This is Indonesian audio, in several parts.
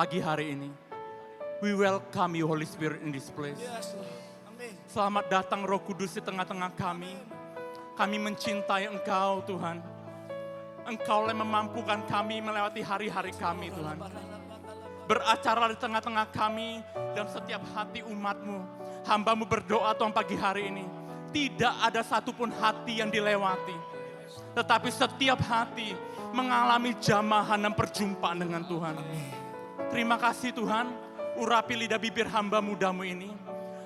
pagi hari ini. We welcome you Holy Spirit in this place. Yes, Lord. Amin. Selamat datang Roh Kudus di tengah-tengah kami. Kami mencintai Engkau Tuhan. Engkau yang memampukan kami melewati hari-hari kami Tuhan. Beracara di tengah-tengah kami dan setiap hati umat-Mu. Hamba-Mu berdoa Tuhan pagi hari ini. Tidak ada satupun hati yang dilewati. Tetapi setiap hati mengalami jamahan dan perjumpaan dengan Tuhan. Terima kasih Tuhan. Urapi lidah bibir hamba muda-Mu ini.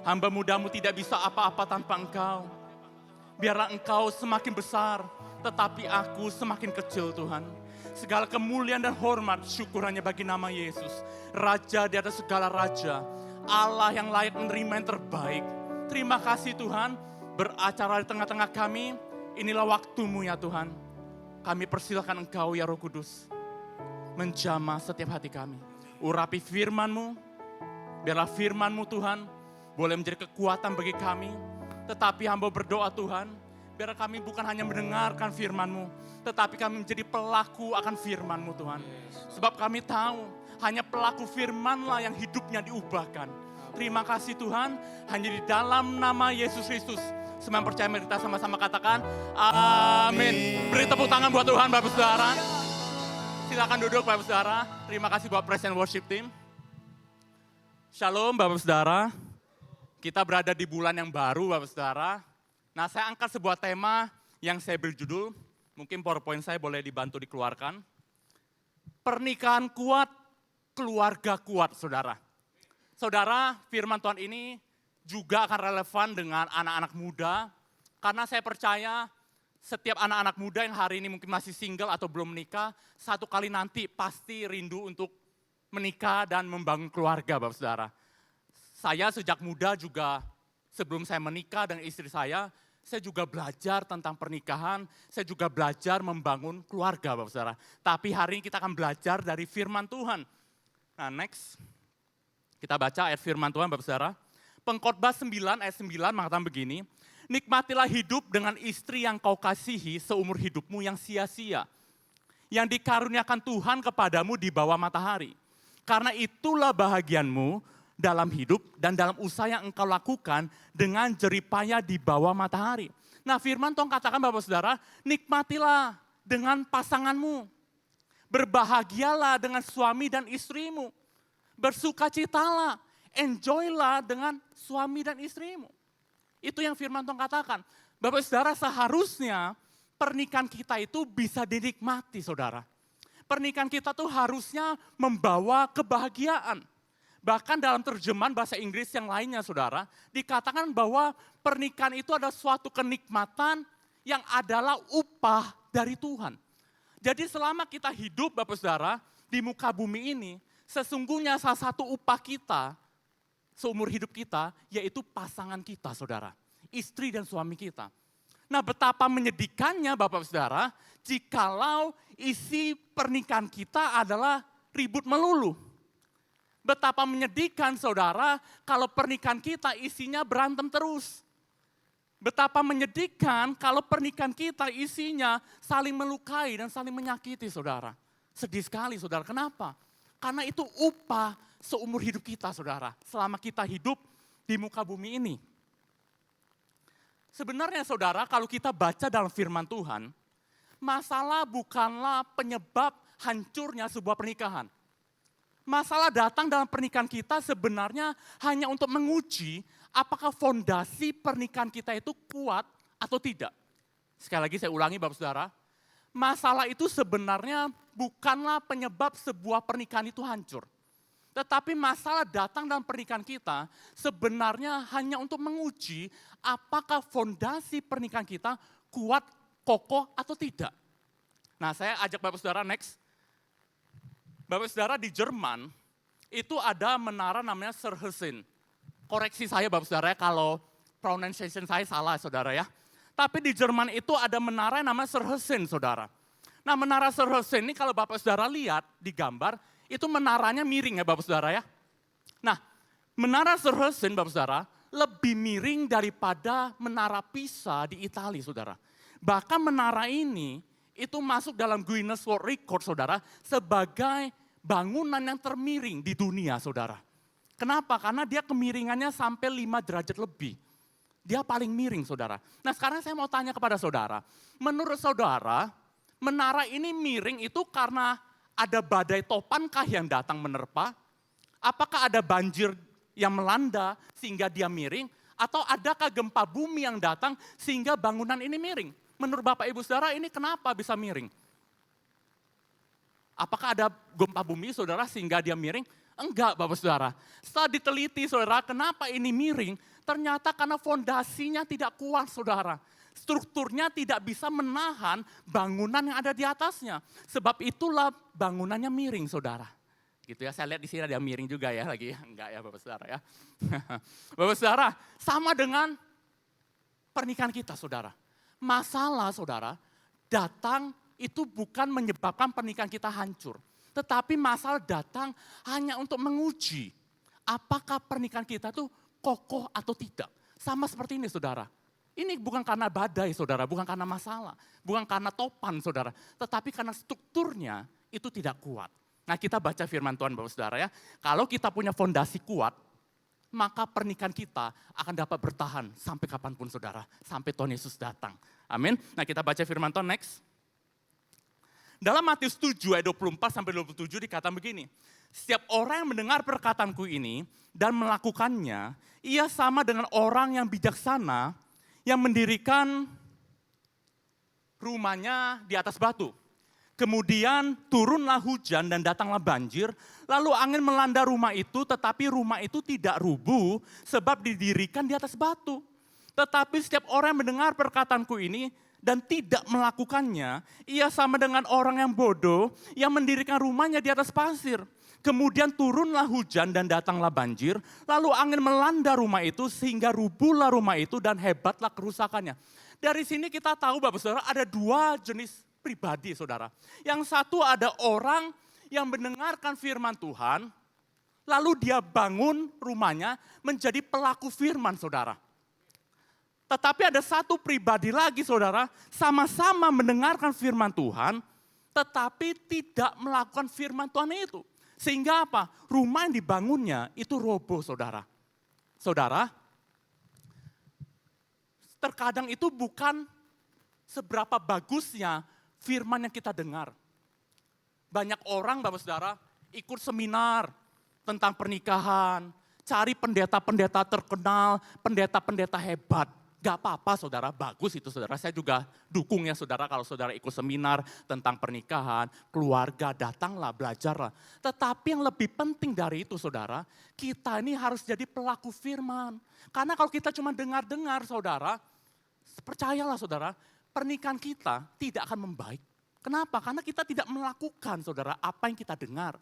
Hamba muda-Mu tidak bisa apa-apa tanpa Engkau. Biarlah Engkau semakin besar, tetapi aku semakin kecil Tuhan. Segala kemuliaan dan hormat syukur hanya bagi nama Yesus. Raja di atas segala raja. Allah yang layak menerima yang terbaik. Terima kasih Tuhan, beracara di tengah-tengah kami. Inilah waktu-Mu ya Tuhan. Kami persilakan Engkau ya Roh Kudus. Menjamah setiap hati kami. Urapi firman-Mu. Biarlah firman-Mu Tuhan boleh menjadi kekuatan bagi kami. Tetapi hamba berdoa Tuhan, biar kami bukan hanya mendengarkan firman-Mu, tetapi kami menjadi pelaku akan firman-Mu Tuhan. Sebab kami tahu hanya pelaku firman-lah yang hidupnya diubahkan. Terima kasih Tuhan, hanya di dalam nama Yesus Kristus. Semua yang percaya mari kita sama-sama katakan, amin. Beri tepuk tangan buat Tuhan Bapak Saudara. Silakan duduk Bapak Saudara. Terima kasih buat Praise and Worship Team. Shalom Bapak Saudara, kita berada di bulan yang baru Bapak Saudara. Nah saya angkat sebuah tema yang saya beri judul, mungkin PowerPoint saya boleh dibantu dikeluarkan. Pernikahan kuat, keluarga kuat Saudara. Saudara, firman Tuhan ini juga akan relevan dengan anak-anak muda. Karena saya percaya setiap anak-anak muda yang hari ini mungkin masih single atau belum menikah, satu kali nanti pasti rindu untuk menikah dan membangun keluarga Bapak Saudara. Saya sejak muda juga sebelum saya menikah dengan istri saya juga belajar tentang pernikahan, saya juga belajar membangun keluarga Bapak Saudara. Tapi hari ini kita akan belajar dari firman Tuhan. Nah next, kita baca ayat firman Tuhan Bapak Saudara. Pengkhotbah 9 ayat 9 mengatakan begini, nikmatilah hidup dengan istri yang kau kasihi seumur hidupmu yang sia-sia, yang dikaruniakan Tuhan kepadamu di bawah matahari. Karena itulah bahagianmu dalam hidup dan dalam usaha yang engkau lakukan dengan jeripaya di bawah matahari. Nah firman Tuhan katakan Bapak Saudara, nikmatilah dengan pasanganmu. Berbahagialah dengan suami dan istrimu. Bersukacitalah, enjoylah dengan suami dan istrimu. Itu yang firman Tuhan katakan. Bapak Saudara seharusnya pernikahan kita itu bisa dinikmati Saudara. Pernikahan kita tuh harusnya membawa kebahagiaan. Bahkan dalam terjemahan bahasa Inggris yang lainnya saudara, dikatakan bahwa pernikahan itu adalah suatu kenikmatan yang adalah upah dari Tuhan. Jadi selama kita hidup Bapak Saudara di muka bumi ini, sesungguhnya salah satu upah kita seumur hidup kita yaitu pasangan kita saudara. Istri dan suami kita. Nah betapa menyedihkannya Bapak Saudara, jikalau isi pernikahan kita adalah ribut melulu. Betapa menyedihkan saudara kalau pernikahan kita isinya berantem terus. Betapa menyedihkan kalau pernikahan kita isinya saling melukai dan saling menyakiti saudara. Sedih sekali saudara, kenapa? Karena itu upah seumur hidup kita saudara, selama kita hidup di muka bumi ini. Sebenarnya saudara kalau kita baca dalam firman Tuhan, masalah bukanlah penyebab hancurnya sebuah pernikahan. Masalah datang dalam pernikahan kita sebenarnya hanya untuk menguji apakah fondasi pernikahan kita itu kuat atau tidak. Sekali lagi saya ulangi Bapak Saudara, masalah itu sebenarnya bukanlah penyebab sebuah pernikahan itu hancur. Tetapi masalah datang dalam pernikahan kita sebenarnya hanya untuk menguji apakah fondasi pernikahan kita kuat, kokoh atau tidak. Nah saya ajak Bapak Saudara next. Bapak Saudara di Jerman itu ada menara namanya Sirrhausen. Koreksi saya Bapak Saudara kalau pronunciation saya salah Saudara ya. Tapi di Jerman itu ada menara yang namanya Sirrhausen Saudara. Nah menara Sirrhausen ini kalau Bapak Saudara lihat di gambar, itu menaranya miring ya Bapak Saudara ya. Nah menara Sirrhausen Bapak Saudara lebih miring daripada menara Pisa di Italia Saudara. Bahkan menara ini itu masuk dalam Guinness World Record saudara sebagai bangunan yang termiring di dunia, saudara. Kenapa? Karena dia kemiringannya sampai 5 derajat lebih. Dia paling miring, saudara. Nah, sekarang saya mau tanya kepada saudara. Menurut saudara, menara ini miring itu karena ada badai topankah yang datang menerpa? Apakah ada banjir yang melanda sehingga dia miring? Atau adakah gempa bumi yang datang sehingga bangunan ini miring? Menurut Bapak Ibu Saudara, ini kenapa bisa miring? Apakah ada gempa bumi, saudara, sehingga dia miring? Enggak, Bapak Saudara. Setelah diteliti, saudara, kenapa ini miring? Ternyata karena fondasinya tidak kuat, saudara. Strukturnya tidak bisa menahan bangunan yang ada di atasnya. Sebab itulah bangunannya miring, saudara. Gitu ya, saya lihat di sini ada yang miring juga ya lagi. Enggak ya, Bapak Saudara ya. Bapak Saudara, sama dengan pernikahan kita, saudara. Masalah, saudara, datang itu bukan menyebabkan pernikahan kita hancur. Tetapi masalah datang hanya untuk menguji apakah pernikahan kita tuh kokoh atau tidak. Sama seperti ini, saudara. Ini bukan karena badai, saudara, bukan karena masalah, bukan karena topan, saudara. Tetapi karena strukturnya itu tidak kuat. Nah, kita baca firman Tuhan, Bapak Saudara ya. Kalau kita punya fondasi kuat, maka pernikahan kita akan dapat bertahan sampai kapanpun, saudara. Sampai Tuhan Yesus datang. Amin. Nah, kita baca firman Tuhan next. Dalam Matius 7 ayat 24-27 dikatakan begini. Setiap orang yang mendengar perkataanku ini dan melakukannya, ia sama dengan orang yang bijaksana yang mendirikan rumahnya di atas batu. Kemudian turunlah hujan dan datanglah banjir, lalu angin melanda rumah itu, tetapi rumah itu tidak rubuh sebab didirikan di atas batu. Tetapi setiap orang yang mendengar perkataanku ini dan tidak melakukannya, ia sama dengan orang yang bodoh yang mendirikan rumahnya di atas pasir. Kemudian turunlah hujan dan datanglah banjir, lalu angin melanda rumah itu sehingga rubuhlah rumah itu dan hebatlah kerusakannya. Dari sini kita tahu, Bapak Saudara, ada 2 jenis pribadi, saudara. Yang satu ada orang yang mendengarkan firman Tuhan, lalu dia bangun rumahnya menjadi pelaku firman, saudara. Tetapi ada satu pribadi lagi, saudara, sama-sama mendengarkan firman Tuhan, tetapi tidak melakukan firman Tuhan itu. Sehingga apa? Rumah yang dibangunnya itu roboh, saudara. Saudara, terkadang itu bukan seberapa bagusnya firman yang kita dengar. Banyak orang, Bapak Saudara, ikut seminar tentang pernikahan, cari pendeta-pendeta terkenal, pendeta-pendeta hebat. Gak apa-apa, saudara, bagus itu, saudara. Saya juga dukung ya, saudara, kalau saudara ikut seminar tentang pernikahan, keluarga, datanglah, belajarlah. Tetapi yang lebih penting dari itu, saudara, kita ini harus jadi pelaku firman. Karena kalau kita cuma dengar-dengar, saudara, percayalah, saudara, pernikahan kita tidak akan membaik. Kenapa? Karena kita tidak melakukan, saudara, apa yang kita dengar.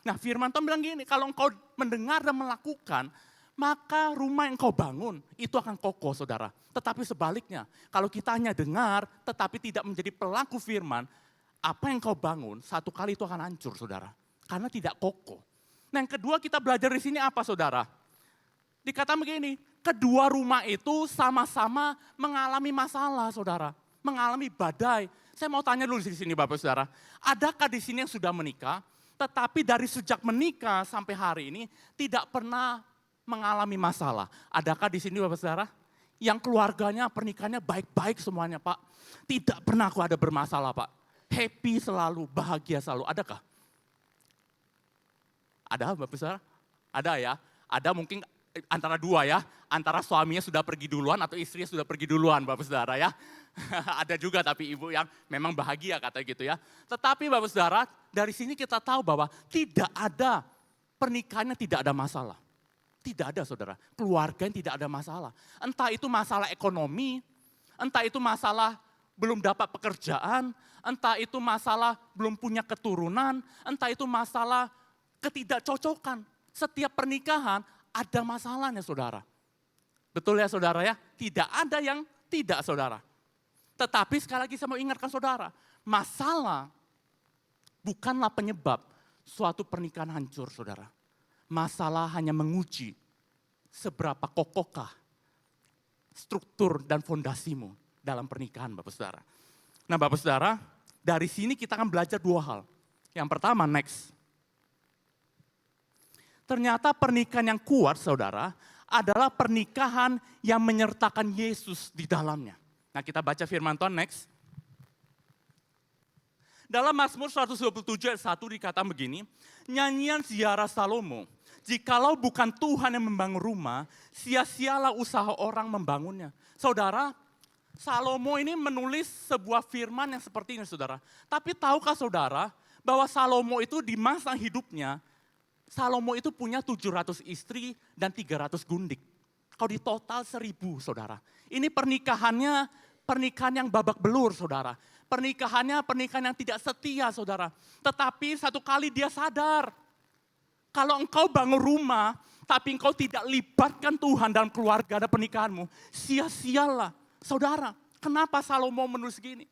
Nah, firman Tuhan bilang gini, kalau engkau mendengar dan melakukan, maka rumah yang kau bangun itu akan kokoh, saudara. Tetapi sebaliknya, kalau kita hanya dengar tetapi tidak menjadi pelaku firman, apa yang kau bangun satu kali itu akan hancur, saudara. Karena tidak kokoh. Nah, yang kedua kita belajar di sini apa, saudara? Dikatakan begini, kedua rumah itu sama-sama mengalami masalah, saudara. Mengalami badai. Saya mau tanya dulu di sini, Bapak Saudara. Adakah di sini yang sudah menikah, tetapi dari sejak menikah sampai hari ini tidak pernah mengalami masalah? Adakah di sini, Bapak Saudara, yang keluarganya, pernikahannya baik-baik semuanya, Pak? Tidak pernah aku ada bermasalah, Pak. Happy selalu, bahagia selalu. Adakah? Ada, Bapak Saudara? Ada ya? Ada mungkin antara dua ya, antara suaminya sudah pergi duluan atau istrinya sudah pergi duluan, Bapak Saudara ya. Ada juga tapi ibu yang memang bahagia katanya gitu ya. Tetapi Bapak Saudara, dari sini kita tahu bahwa tidak ada pernikahannya tidak ada masalah. Tidak ada, saudara. Keluarga yang tidak ada masalah. Entah itu masalah ekonomi, entah itu masalah belum dapat pekerjaan, entah itu masalah belum punya keturunan, entah itu masalah ketidakcocokan. Setiap pernikahan ada masalahnya, saudara. Betul ya, saudara ya? Tidak ada yang tidak, saudara. Tetapi sekali lagi saya mau ingatkan saudara, masalah bukanlah penyebab suatu pernikahan hancur, saudara. Masalah hanya menguji seberapa kokohkah struktur dan fondasimu dalam pernikahan, Bapak Saudara. Nah, Bapak Saudara, dari sini kita akan belajar 2 hal. Yang pertama, next. Ternyata pernikahan yang kuat, saudara, adalah pernikahan yang menyertakan Yesus di dalamnya. Nah, kita baca firman Tuhan next. Dalam Mazmur 127 ayat 1 dikatakan begini, nyanyian ziarah Salomo, jikalau bukan Tuhan yang membangun rumah, sia-sialah usaha orang membangunnya. Saudara, Salomo ini menulis sebuah firman yang seperti ini, saudara. Tapi tahukah saudara bahwa Salomo itu di masa hidupnya, Salomo itu punya 700 istri dan 300 gundik. Kalau di total 1000, saudara. Ini pernikahan yang babak belur, saudara. Pernikahan yang tidak setia, saudara. Tetapi satu kali dia sadar, kalau engkau bangun rumah, tapi engkau tidak libatkan Tuhan dalam keluarga dan pernikahanmu, sia-sialah. Saudara, kenapa Salomo menulis gini?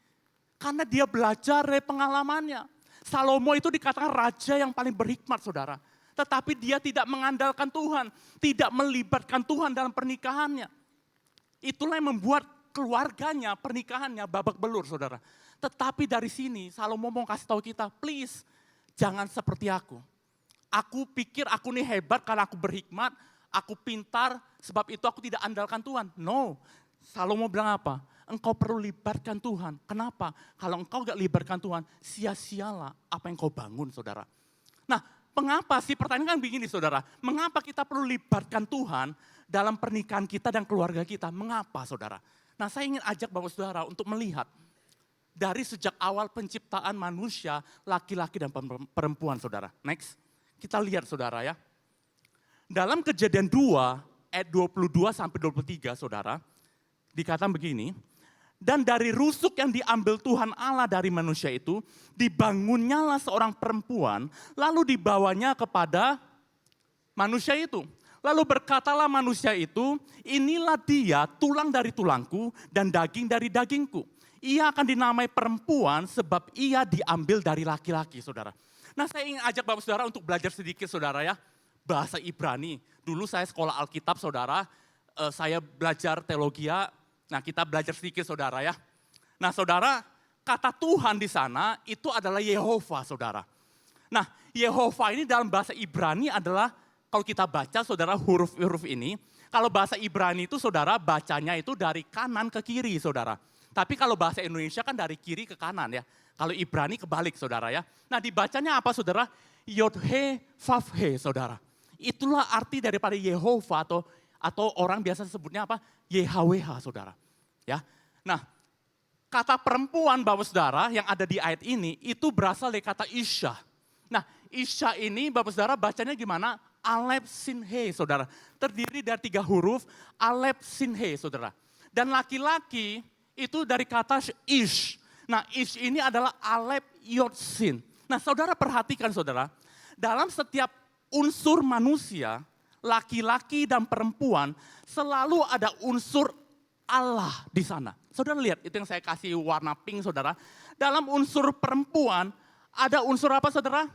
Karena dia belajar dari pengalamannya. Salomo itu dikatakan raja yang paling berhikmat, saudara. Tetapi dia tidak mengandalkan Tuhan, tidak melibatkan Tuhan dalam pernikahannya. Itulah yang membuat keluarganya, pernikahannya babak belur, saudara. Tetapi dari sini Salomo mau kasih tahu kita, please jangan seperti aku. Aku pikir aku nih hebat karena aku berhikmat, aku pintar, sebab itu aku tidak andalkan Tuhan. No, Salomo bilang apa? Engkau perlu libatkan Tuhan. Kenapa? Kalau engkau gak libatkan Tuhan, sia-sialah apa yang kau bangun, saudara. Nah, mengapa sih, pertanyaan kan begini, saudara. Mengapa kita perlu libatkan Tuhan dalam pernikahan kita dan keluarga kita? Mengapa, saudara? Nah, saya ingin ajak Bapak Saudara untuk melihat dari sejak awal penciptaan manusia, laki-laki dan perempuan, saudara. Next, kita lihat, saudara ya. Dalam Kejadian 2, ayat 22 sampai 23, saudara, dikatakan begini, dan dari rusuk yang diambil Tuhan Allah dari manusia itu, dibangunnyalah seorang perempuan, lalu dibawanya kepada manusia itu. Lalu berkatalah manusia itu, inilah dia tulang dari tulangku dan daging dari dagingku. Ia akan dinamai perempuan sebab ia diambil dari laki-laki, saudara. Nah, saya ingin ajak Bapak Saudara untuk belajar sedikit, saudara ya, bahasa Ibrani. Dulu saya sekolah Alkitab, saudara, saya belajar teologia. Nah, kita belajar sedikit, saudara ya. Nah, saudara, kata Tuhan di sana itu adalah Yehova, saudara. Nah, Yehova ini dalam bahasa Ibrani adalah, kalau kita baca, saudara, huruf-huruf ini, kalau bahasa Ibrani itu, saudara, bacanya itu dari kanan ke kiri, saudara. Tapi kalau bahasa Indonesia kan dari kiri ke kanan ya. Kalau Ibrani kebalik, saudara ya. Nah, dibacanya apa, saudara? Yod-he, Vav-he, saudara. Itulah arti daripada Yehova atau orang biasa sebutnya apa? YHWH, saudara. Ya. Nah, kata perempuan, Bapak Saudara, yang ada di ayat ini, itu berasal dari kata Isya. Nah, Isya ini, Bapak Saudara, bacanya gimana? Alep Sin He, saudara. Terdiri dari 3 huruf, Alep Sin He, saudara. Dan laki-laki itu dari kata Ish. Nah, Ish ini adalah Alep Yod Sin. Nah, saudara perhatikan, saudara. Dalam setiap unsur manusia, laki-laki dan perempuan, selalu ada unsur Allah di sana. Saudara lihat, itu yang saya kasih warna pink, saudara. Dalam unsur perempuan, ada unsur apa, saudara?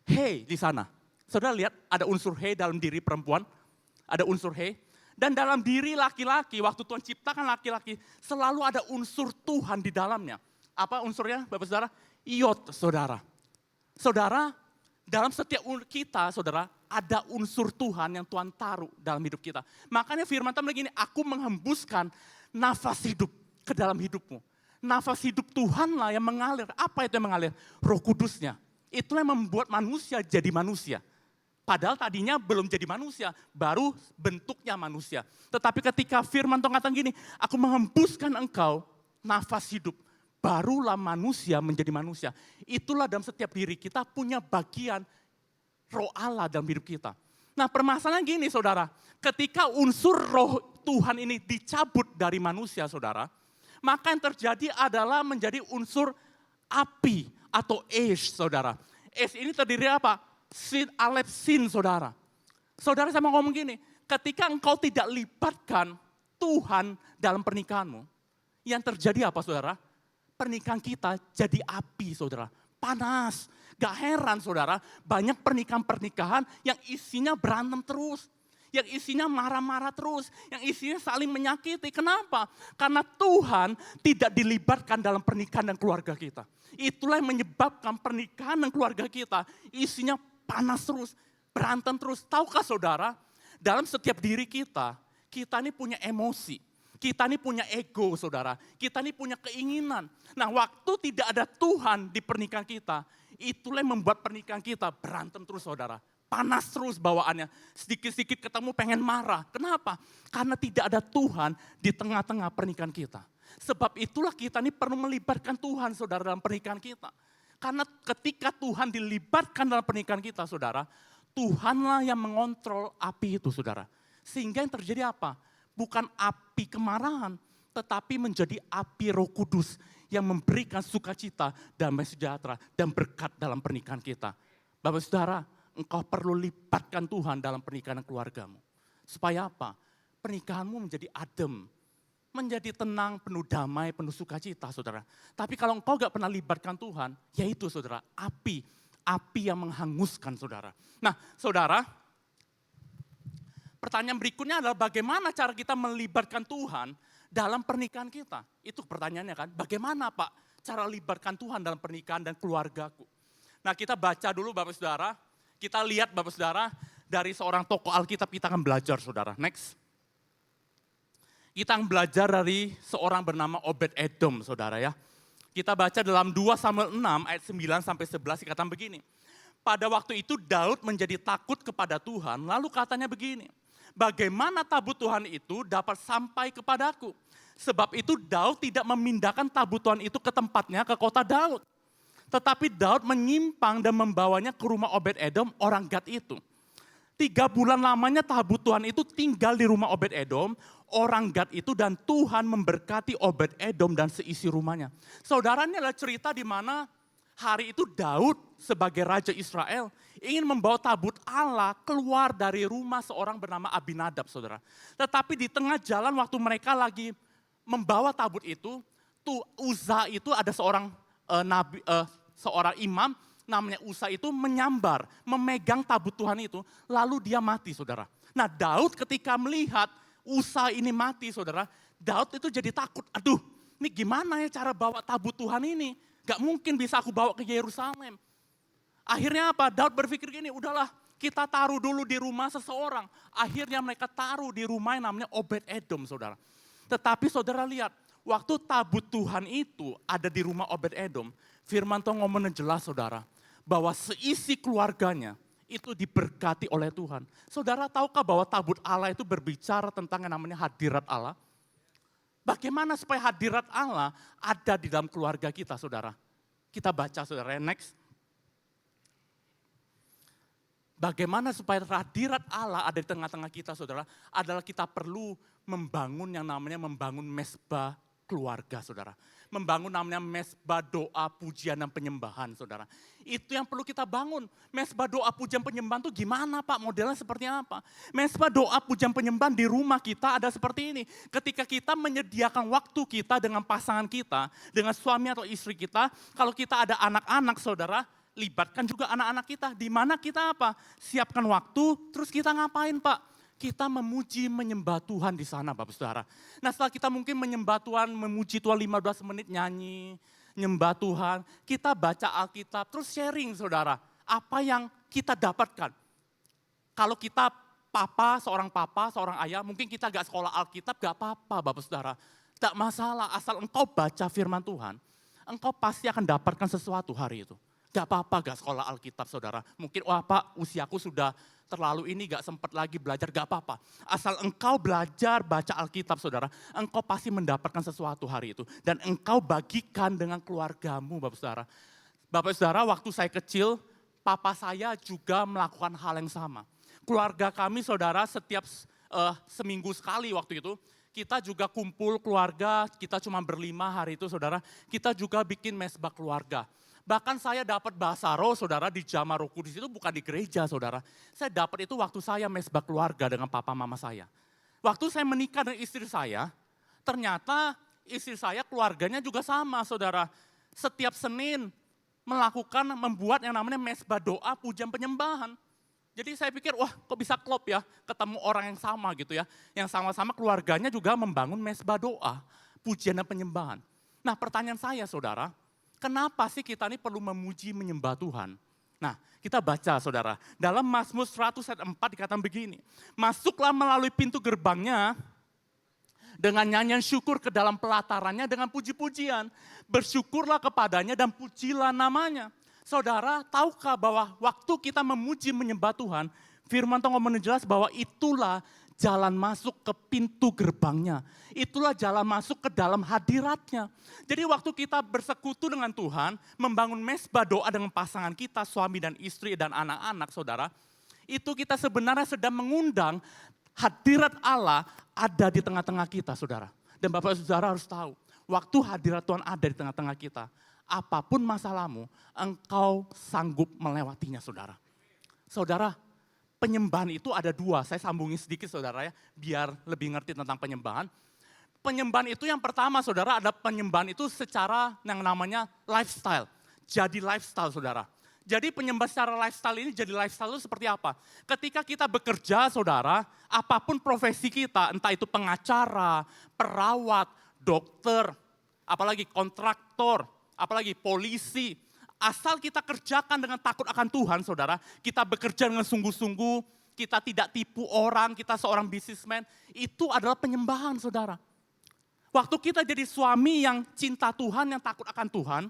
He di sana. Saudara lihat, ada unsur he dalam diri perempuan. Ada unsur he. Dan dalam diri laki-laki, waktu Tuhan ciptakan laki-laki, selalu ada unsur Tuhan di dalamnya. Apa unsurnya, Bapak Saudara? Iot, saudara. Saudara, dalam setiap kita, saudara, ada unsur Tuhan yang Tuhan taruh dalam hidup kita. Makanya firman Tuhan begini, aku menghembuskan nafas hidup ke dalam hidupmu. Nafas hidup Tuhanlah yang mengalir. Apa itu yang mengalir? Roh Kudusnya. Itulah yang membuat manusia jadi manusia. Padahal tadinya belum jadi manusia, baru bentuknya manusia. Tetapi ketika firman Tuhan kata gini, aku menghembuskan engkau nafas hidup, barulah manusia menjadi manusia. Itulah dalam setiap diri kita punya bagian roh Allah dalam hidup kita. Nah, permasalahan gini, saudara, ketika unsur roh Tuhan ini dicabut dari manusia, saudara, maka yang terjadi adalah menjadi unsur api atau ash, saudara. Ash ini terdiri apa? Sin, alep sin, saudara. Saudara, saya mau ngomong gini, ketika engkau tidak libatkan Tuhan dalam pernikahanmu, yang terjadi apa, saudara? Pernikahan kita jadi api, saudara. Panas. Gak heran, saudara, banyak pernikahan-pernikahan yang isinya berantem terus. Yang isinya marah-marah terus. Yang isinya saling menyakiti. Kenapa? Karena Tuhan tidak dilibatkan dalam pernikahan dan keluarga kita. Itulah yang menyebabkan pernikahan dan keluarga kita isinya panas terus. berantem terus. Tahukah saudara, dalam setiap diri kita ini punya emosi. Kita ini punya ego saudara, kita ini punya keinginan. Nah waktu tidak ada Tuhan di pernikahan kita, itulah yang membuat pernikahan kita berantem terus saudara. Panas terus bawaannya, sedikit-sedikit ketemu pengen marah. Kenapa? Karena tidak ada Tuhan di tengah-tengah pernikahan kita. Sebab itulah kita ini perlu melibatkan Tuhan saudara dalam pernikahan kita. Karena ketika Tuhan dilibatkan dalam pernikahan kita saudara, Tuhanlah yang mengontrol api itu saudara. Sehingga yang terjadi apa? Bukan api kemarahan, tetapi menjadi api Roh Kudus yang memberikan sukacita, damai sejahtera, dan berkat dalam pernikahan kita. Bapak Saudara, engkau perlu libatkan Tuhan dalam pernikahan keluargamu. Supaya apa? Pernikahanmu menjadi adem, menjadi tenang, penuh damai, penuh sukacita saudara. Tapi kalau engkau gak pernah libatkan Tuhan, yaitu saudara, api yang menghanguskan saudara. Nah saudara, pertanyaan berikutnya adalah bagaimana cara kita melibatkan Tuhan dalam pernikahan kita? Itu pertanyaannya kan, bagaimana Pak cara libatkan Tuhan dalam pernikahan dan keluargaku? Nah kita baca dulu Bapak Saudara, kita lihat Bapak Saudara dari seorang tokoh Alkitab kita akan belajar saudara. Next. Kita akan belajar dari seorang bernama Obed Edom saudara ya. Kita baca dalam 2 Samuel 6 ayat 9 sampai 11 dikatakan begini. Pada waktu itu Daud menjadi takut kepada Tuhan, lalu katanya begini. Bagaimana tabut Tuhan itu dapat sampai kepadaku? Sebab itu Daud tidak memindahkan tabut Tuhan itu ke tempatnya, ke kota Daud. Tetapi Daud menyimpang dan membawanya ke rumah Obed Edom, orang Gad itu. 3 bulan lamanya tabut Tuhan itu tinggal di rumah Obed Edom, orang Gad itu, dan Tuhan memberkati Obed Edom dan seisi rumahnya. Saudara, ini adalah cerita di mana hari itu Daud sebagai Raja Israel ingin membawa tabut Allah keluar dari rumah seorang bernama Abinadab saudara. Tetapi di tengah jalan waktu mereka lagi membawa tabut itu, tuh Uza itu ada seorang seorang imam namanya Uza itu menyambar, memegang tabut Tuhan itu, lalu dia mati saudara. Nah Daud ketika melihat Uza ini mati saudara, Daud itu jadi takut, aduh ini gimana ya cara bawa tabut Tuhan ini? Gak mungkin bisa aku bawa ke Yerusalem. Akhirnya apa? Daud berpikir gini, udahlah kita taruh dulu di rumah seseorang. Akhirnya mereka taruh di rumah yang namanya Obed Edom saudara. Tetapi saudara lihat, waktu tabut Tuhan itu ada di rumah Obed Edom, firman Tuhan ngomongnya jelas saudara, bahwa seisi keluarganya itu diberkati oleh Tuhan. Saudara tahukah bahwa tabut Allah itu berbicara tentang yang namanya hadirat Allah? Bagaimana supaya hadirat Allah ada di dalam keluarga kita saudara? Kita baca saudara, next. Bagaimana supaya hadirat Allah ada di tengah-tengah kita saudara, adalah kita perlu membangun yang namanya membangun mesbah keluarga saudara. Membangun namanya mesbah doa, pujian, dan penyembahan saudara. Itu yang perlu kita bangun. Mesbah doa, pujian, penyembahan itu gimana Pak? Modelnya seperti apa? Mesbah doa, pujian, penyembahan di rumah kita ada seperti ini. Ketika kita menyediakan waktu kita dengan pasangan kita, dengan suami atau istri kita, kalau kita ada anak-anak saudara, libatkan juga anak-anak kita. Di mana kita apa? Siapkan waktu, terus kita ngapain Pak? Kita memuji, menyembah Tuhan di sana Bapak Saudara. Nah setelah kita mungkin menyembah Tuhan, memuji Tuhan 15 menit nyanyi, nyembah Tuhan, kita baca Alkitab, terus sharing saudara, apa yang kita dapatkan. Kalau kita seorang papa, seorang ayah, mungkin kita gak sekolah Alkitab, gak apa-apa Bapak Saudara. Tak masalah, asal engkau baca firman Tuhan, engkau pasti akan dapatkan sesuatu hari itu. Gak apa-apa gak sekolah Alkitab saudara. Mungkin Pak usiaku sudah terlalu ini gak sempat lagi belajar, gak apa-apa. Asal engkau belajar baca Alkitab saudara, engkau pasti mendapatkan sesuatu hari itu. Dan engkau bagikan dengan keluargamu Bapak Saudara. Bapak Saudara waktu saya kecil, papa saya juga melakukan hal yang sama. Keluarga kami saudara setiap seminggu sekali waktu itu, kita juga kumpul keluarga, kita cuma berlima hari itu saudara, kita juga bikin mesbah keluarga. Bahkan saya dapat bahasa roh saudara di Jamaah Roh Kudus itu bukan di gereja saudara. Saya dapat itu waktu saya mesbah keluarga dengan papa mama saya. Waktu saya menikah dengan istri saya, ternyata istri saya keluarganya juga sama saudara. Setiap Senin membuat yang namanya mesbah doa, pujian, penyembahan. Jadi saya pikir wah kok bisa klop ya ketemu orang yang sama gitu ya. Yang sama-sama keluarganya juga membangun mesbah doa, pujian dan penyembahan. Nah pertanyaan saya saudara, kenapa sih kita ini perlu memuji menyembah Tuhan? Nah, kita baca saudara, dalam Mazmur 100 ayat 4 dikatakan begini, masuklah melalui pintu gerbangnya dengan nyanyian syukur ke dalam pelatarannya dengan puji-pujian. Bersyukurlah kepadanya dan pujilah namanya. Saudara, tahukah bahwa waktu kita memuji menyembah Tuhan, firman Tuhan ngomong jelas bahwa itulah jalan masuk ke pintu gerbangnya. Itulah jalan masuk ke dalam hadiratnya. Jadi waktu kita bersekutu dengan Tuhan, membangun mesbah doa dengan pasangan kita, suami dan istri dan anak-anak saudara, itu kita sebenarnya sedang mengundang hadirat Allah ada di tengah-tengah kita saudara. Dan Bapak Saudara harus tahu, waktu hadirat Tuhan ada di tengah-tengah kita, apapun masalahmu, engkau sanggup melewatinya saudara. Saudara, penyembahan itu ada dua, saya sambungin sedikit saudara ya, biar lebih ngerti tentang penyembahan. Penyembahan itu yang pertama saudara, ada penyembahan itu secara yang namanya lifestyle. Jadi lifestyle saudara. Jadi penyembahan secara lifestyle ini jadi lifestyle itu seperti apa? Ketika kita bekerja saudara, apapun profesi kita, entah itu pengacara, perawat, dokter, apalagi kontraktor, apalagi polisi, asal kita kerjakan dengan takut akan Tuhan saudara, kita bekerja dengan sungguh-sungguh, kita tidak tipu orang, kita seorang businessman, itu adalah penyembahan saudara. Waktu kita jadi suami yang cinta Tuhan, yang takut akan Tuhan,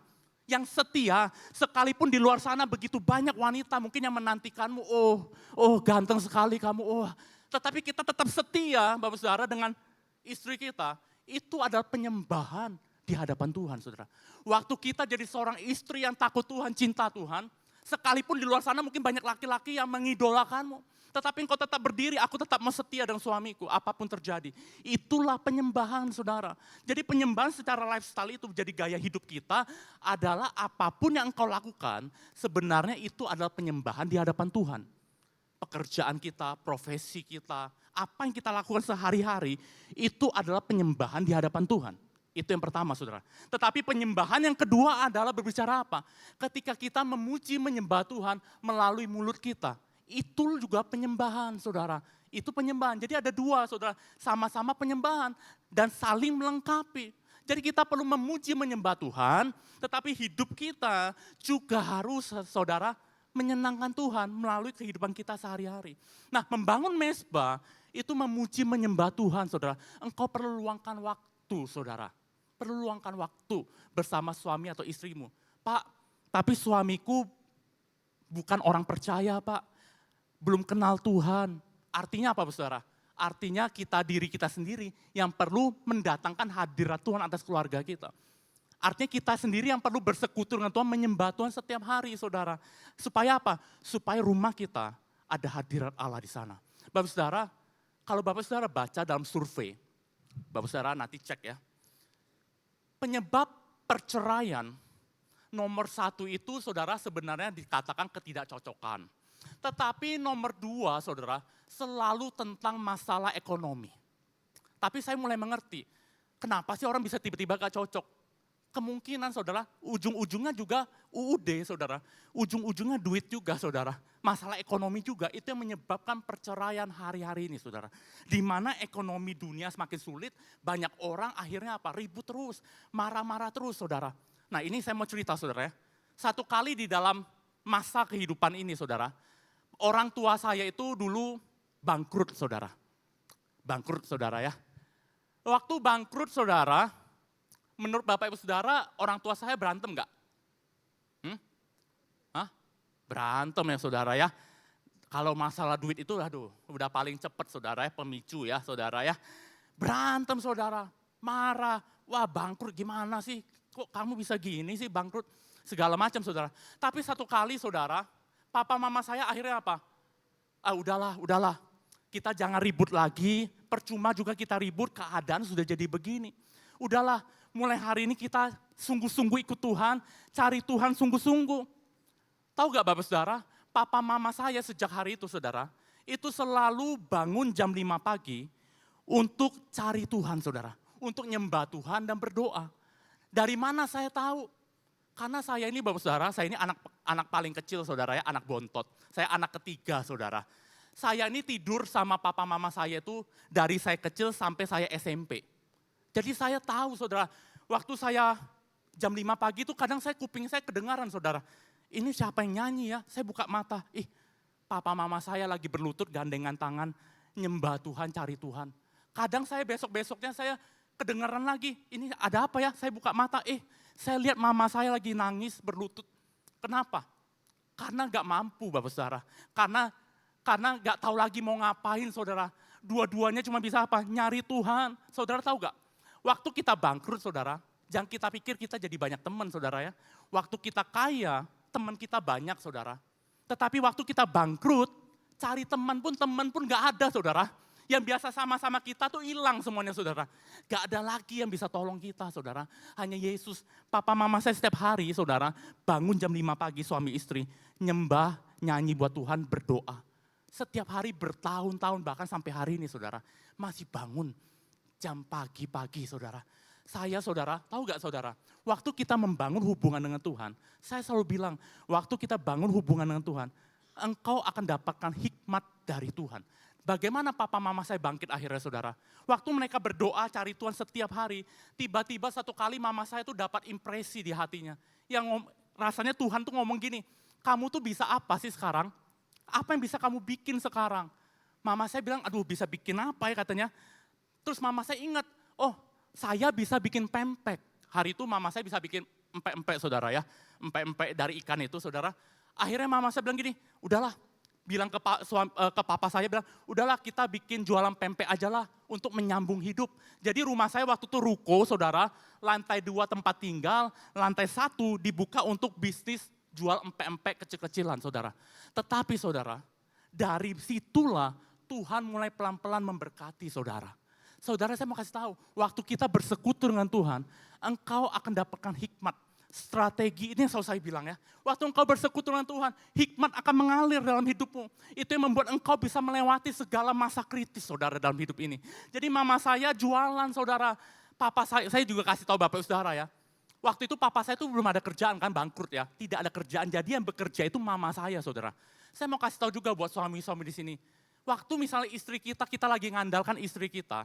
yang setia, sekalipun di luar sana begitu banyak wanita mungkin yang menantikanmu, oh ganteng sekali kamu, tetapi kita tetap setia Bapak Saudara dengan istri kita, itu adalah penyembahan di hadapan Tuhan saudara. Waktu kita jadi seorang istri yang takut Tuhan, cinta Tuhan, sekalipun di luar sana mungkin banyak laki-laki yang mengidolakanmu, tetapi engkau tetap berdiri, aku tetap mau setia dengan suamiku, apapun terjadi. Itulah penyembahan saudara. Jadi penyembahan secara lifestyle itu jadi gaya hidup kita adalah apapun yang engkau lakukan, sebenarnya itu adalah penyembahan di hadapan Tuhan. Pekerjaan kita, profesi kita, apa yang kita lakukan sehari-hari, itu adalah penyembahan di hadapan Tuhan. Itu yang pertama saudara. Tetapi penyembahan yang kedua adalah berbicara apa? Ketika kita memuji menyembah Tuhan melalui mulut kita. Itu juga penyembahan saudara, itu penyembahan. Jadi ada dua saudara, sama-sama penyembahan dan saling melengkapi. Jadi kita perlu memuji menyembah Tuhan, tetapi hidup kita juga harus saudara menyenangkan Tuhan melalui kehidupan kita sehari-hari. Nah membangun mesbah itu memuji menyembah Tuhan saudara. Engkau perlu luangkan waktu saudara, perlu luangkan waktu bersama suami atau istrimu. Pak, tapi suamiku bukan orang percaya Pak. Belum kenal Tuhan. Artinya apa saudara? Artinya diri kita sendiri yang perlu mendatangkan hadirat Tuhan atas keluarga kita. Artinya kita sendiri yang perlu bersekutu dengan Tuhan, menyembah Tuhan setiap hari saudara. Supaya apa? Supaya rumah kita ada hadirat Allah di sana. Bapak saudara, kalau Bapak saudara baca dalam survei, Bapak saudara nanti cek ya. Penyebab perceraian nomor 1 itu saudara sebenarnya dikatakan ketidakcocokan. Tetapi nomor 2 saudara selalu tentang masalah ekonomi. Tapi saya mulai mengerti kenapa sih orang bisa tiba-tiba gak cocok. Kemungkinan saudara ujung-ujungnya juga UUD saudara. Ujung-ujungnya duit juga saudara. Masalah ekonomi juga itu yang menyebabkan perceraian hari-hari ini saudara. Di mana ekonomi dunia semakin sulit, banyak orang akhirnya apa? Ribut terus, marah-marah terus saudara. Nah ini saya mau cerita saudara ya. Satu kali di dalam masa kehidupan ini saudara, orang tua saya itu dulu bangkrut saudara. Bangkrut saudara ya. Waktu bangkrut saudara, menurut Bapak Ibu Saudara, orang tua saya berantem enggak? Berantem ya saudara ya. Kalau masalah duit itu aduh udah paling cepat saudara ya, pemicu ya saudara ya. Berantem saudara, marah, wah bangkrut gimana sih? Kok kamu bisa gini sih bangkrut? Segala macam saudara. Tapi satu kali saudara, papa mama saya akhirnya apa? Udahlah, kita jangan ribut lagi, percuma juga kita ribut, keadaan sudah jadi begini. Udahlah, mulai hari ini kita sungguh-sungguh ikut Tuhan, cari Tuhan sungguh-sungguh. Tahu gak Bapak Saudara, papa mama saya sejak hari itu saudara, itu selalu bangun jam 5 pagi untuk cari Tuhan saudara, untuk nyembah Tuhan dan berdoa. Dari mana saya tahu? Karena saya ini Bapak Saudara, saya ini anak paling kecil saudara ya, anak bontot. Saya anak ketiga saudara. Saya ini tidur sama papa mama saya itu dari saya kecil sampai saya SMP. Jadi saya tahu saudara, waktu saya jam 5 pagi itu kadang kuping saya kedengaran saudara. ini siapa yang nyanyi ya? Saya buka mata, papa mama saya lagi berlutut gandengan tangan, nyembah Tuhan, cari Tuhan. Kadang saya besok-besoknya saya kedengaran lagi, ini ada apa ya? Saya buka mata, saya lihat mama saya lagi nangis berlutut. Kenapa? Karena gak mampu Bapak Saudara. Karena gak tahu lagi mau ngapain saudara. Dua-duanya cuma bisa apa? Nyari Tuhan. Saudara tahu gak? Waktu kita bangkrut saudara, jangan kita pikir kita jadi banyak teman saudara ya. Waktu kita kaya, teman kita banyak saudara. Tetapi waktu kita bangkrut, cari teman pun gak ada saudara. Yang biasa sama-sama kita tuh hilang semuanya saudara. Gak ada lagi yang bisa tolong kita saudara. Hanya Yesus. Papa mama saya setiap hari saudara, bangun jam 5 pagi suami istri. Nyembah, nyanyi buat Tuhan, berdoa. Setiap hari bertahun-tahun bahkan sampai hari ini saudara. Masih bangun jam pagi-pagi saudara. Saya saudara, tahu gak saudara? Waktu kita membangun hubungan dengan Tuhan. Saya selalu bilang, waktu kita bangun hubungan dengan Tuhan. Engkau akan dapatkan hikmat dari Tuhan. Bagaimana papa mama saya bangkit akhirnya saudara. Waktu mereka berdoa cari Tuhan setiap hari, tiba-tiba satu kali mama saya tuh dapat impresi di hatinya. Yang rasanya Tuhan tuh ngomong gini, kamu tuh bisa apa sih sekarang? Apa yang bisa kamu bikin sekarang? Mama saya bilang, aduh bisa bikin apa ya katanya. Terus mama saya ingat, oh saya bisa bikin pempek. Hari itu mama saya bisa bikin empek-empek saudara ya. Empek-empek dari ikan itu saudara. Akhirnya mama saya bilang gini, udahlah. Bilang ke papa saya, bilang udahlah kita bikin jualan pempek aja lah untuk menyambung hidup. Jadi rumah saya waktu itu ruko saudara, lantai 2 tempat tinggal, lantai 1 dibuka untuk bisnis jual empek-empek kecil-kecilan saudara. Tetapi saudara, dari situlah Tuhan mulai pelan-pelan memberkati saudara. Saudara saya mau kasih tahu, waktu kita bersekutu dengan Tuhan, engkau akan dapatkan hikmat. Strategi ini yang selalu saya bilang ya. Waktu engkau bersekutu dengan Tuhan, hikmat akan mengalir dalam hidupmu. Itu yang membuat engkau bisa melewati segala masa kritis saudara dalam hidup ini. Jadi mama saya jualan saudara. Papa saya juga kasih tahu bapak saudara ya. Waktu itu papa saya itu belum ada kerjaan kan, bangkrut ya. Tidak ada kerjaan, jadi yang bekerja itu mama saya saudara. Saya mau kasih tahu juga buat suami-suami di sini. Waktu misalnya istri kita lagi ngandalkan istri kita,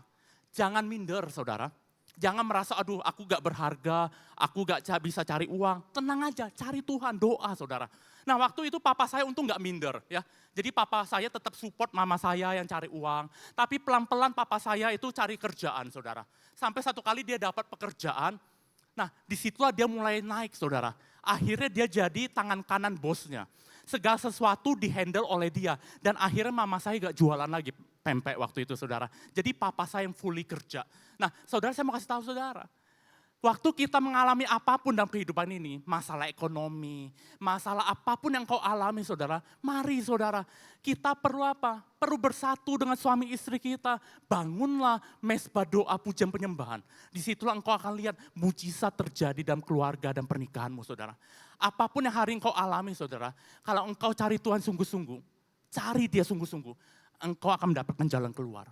jangan minder saudara. Jangan merasa, aduh aku gak berharga, aku gak bisa cari uang. Tenang aja, cari Tuhan, doa saudara. Nah waktu itu papa saya untung gak minder ya. Jadi papa saya tetap support mama saya yang cari uang. Tapi pelan-pelan papa saya itu cari kerjaan saudara. Sampai satu kali dia dapat pekerjaan. Nah disitulah dia mulai naik saudara. Akhirnya dia jadi tangan kanan bosnya. Segala sesuatu dihandle oleh dia. Dan akhirnya mama saya gak jualan lagi pempek waktu itu saudara. Jadi papa saya yang fully kerja. Nah saudara saya mau kasih tahu saudara. Waktu kita mengalami apapun dalam kehidupan ini, masalah ekonomi, masalah apapun yang kau alami saudara, mari saudara, kita perlu apa? Perlu bersatu dengan suami istri kita, bangunlah mesbah doa pujian penyembahan. Disitulah engkau akan lihat mujizat terjadi dalam keluarga dan pernikahanmu saudara. Apapun yang hari engkau alami saudara, kalau engkau cari Tuhan sungguh-sungguh, cari dia sungguh-sungguh, engkau akan mendapatkan jalan keluar.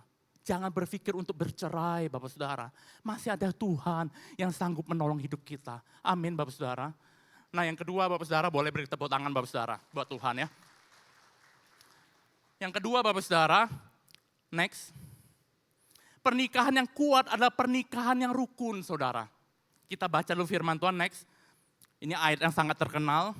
Jangan berpikir untuk bercerai Bapak Saudara. Masih ada Tuhan yang sanggup menolong hidup kita. Amin Bapak Saudara. Nah yang kedua Bapak Saudara, boleh beri tepuk tangan Bapak Saudara buat Tuhan ya. Yang kedua Bapak Saudara, next. Pernikahan yang kuat adalah pernikahan yang rukun saudara. Kita baca dulu firman Tuhan, next. Ini ayat yang sangat terkenal.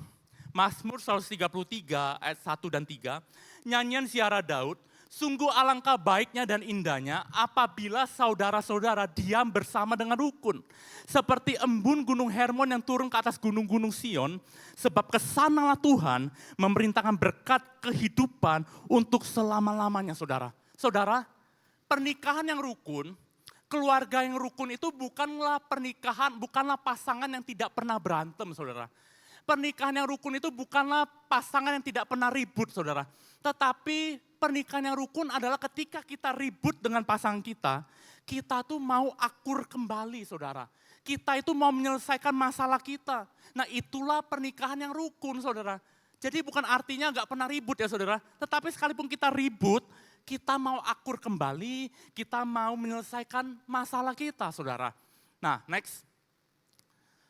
Mazmur 133 ayat 1 dan 3. Nyanyian Ziarah Daud. Sungguh alangkah baiknya dan indahnya apabila saudara-saudara diam bersama dengan rukun. Seperti embun gunung Hermon yang turun ke atas gunung-gunung Sion. Sebab kesanalah Tuhan memerintahkan berkat kehidupan untuk selama-lamanya saudara. Saudara, pernikahan yang rukun, keluarga yang rukun itu bukanlah pernikahan, bukanlah pasangan yang tidak pernah berantem saudara. Pernikahan yang rukun itu bukanlah pasangan yang tidak pernah ribut saudara. Tetapi pernikahan yang rukun adalah ketika kita ribut dengan pasangan kita, kita tuh mau akur kembali saudara. Kita itu mau menyelesaikan masalah kita. Nah itulah pernikahan yang rukun saudara. Jadi bukan artinya gak pernah ribut ya saudara. Tetapi sekalipun kita ribut, kita mau akur kembali, kita mau menyelesaikan masalah kita saudara. Nah next.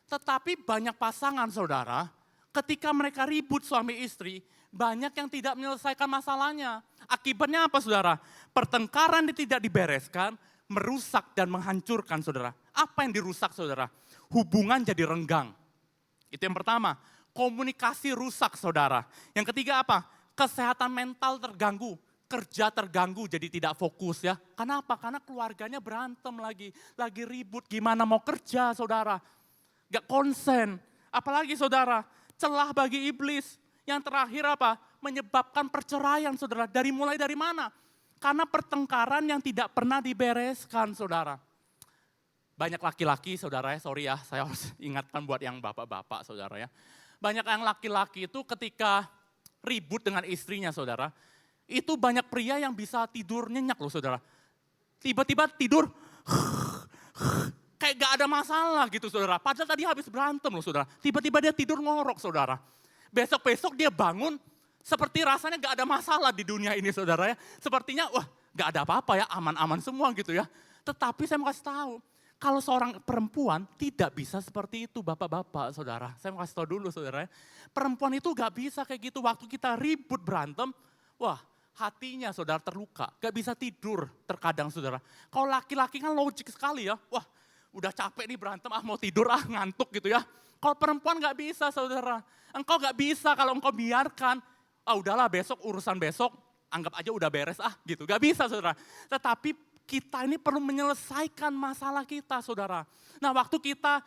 Tetapi banyak pasangan saudara, ketika mereka ribut suami istri, banyak yang tidak menyelesaikan masalahnya. Akibatnya apa saudara? Pertengkaran yang tidak dibereskan, merusak dan menghancurkan saudara. Apa yang dirusak saudara? Hubungan jadi renggang. Itu yang pertama. Komunikasi rusak saudara. Yang ketiga apa? Kesehatan mental terganggu. Kerja terganggu jadi tidak fokus ya. Kenapa? Karena keluarganya berantem lagi ribut gimana mau kerja saudara. Gak konsen. Apalagi saudara, celah bagi iblis. Yang terakhir apa? Menyebabkan perceraian saudara. Mulai dari mana? Karena pertengkaran yang tidak pernah dibereskan saudara. Banyak laki-laki saudara ya, sorry ya saya harus ingatkan buat yang bapak-bapak saudara ya. Banyak yang laki-laki itu ketika ribut dengan istrinya saudara, itu banyak pria yang bisa tidur nyenyak loh saudara. Tiba-tiba tidur, kayak gak ada masalah gitu saudara. Padahal tadi habis berantem loh saudara. Tiba-tiba dia tidur ngorok saudara. Besok-besok dia bangun, seperti rasanya gak ada masalah di dunia ini saudara ya. Sepertinya wah gak ada apa-apa ya, aman-aman semua gitu ya. Tetapi saya mau kasih tahu, kalau seorang perempuan tidak bisa seperti itu bapak-bapak saudara. Saya mau kasih tahu dulu saudara ya. Perempuan itu gak bisa kayak gitu, waktu kita ribut berantem, wah hatinya saudara terluka, gak bisa tidur terkadang saudara. Kalau laki-laki kan logik sekali ya, wah udah capek nih berantem, mau tidur ngantuk gitu ya. Kalau perempuan gak bisa saudara, engkau gak bisa kalau engkau biarkan, udahlah besok urusan besok, anggap aja udah beres gitu, gak bisa saudara. Tetapi kita ini perlu menyelesaikan masalah kita saudara. Nah waktu kita